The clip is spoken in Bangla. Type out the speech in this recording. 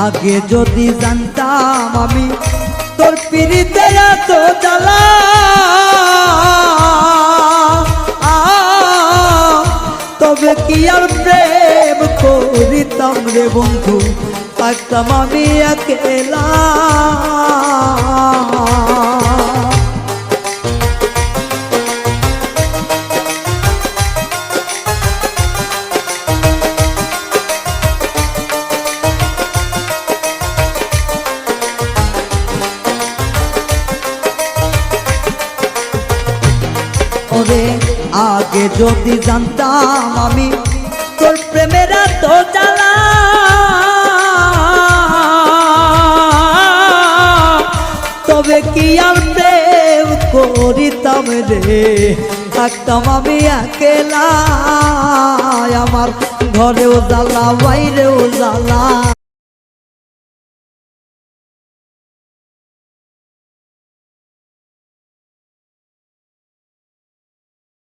আগে যদি জানতাম আমি তোর পিরিতে এত জ্বালা, তবে কি আর প্রেম করিতাম রে বন্ধু, থাকতাম আমি একলা। আগে যদি জানতাম আমি তোর প্রেমের এত জ্বালা, তবে কি আর প্রেম করিতাম রে, থাকতাম আমি একলা। আমার ঘরেও জ্বালা বাইরেও জ্বালা,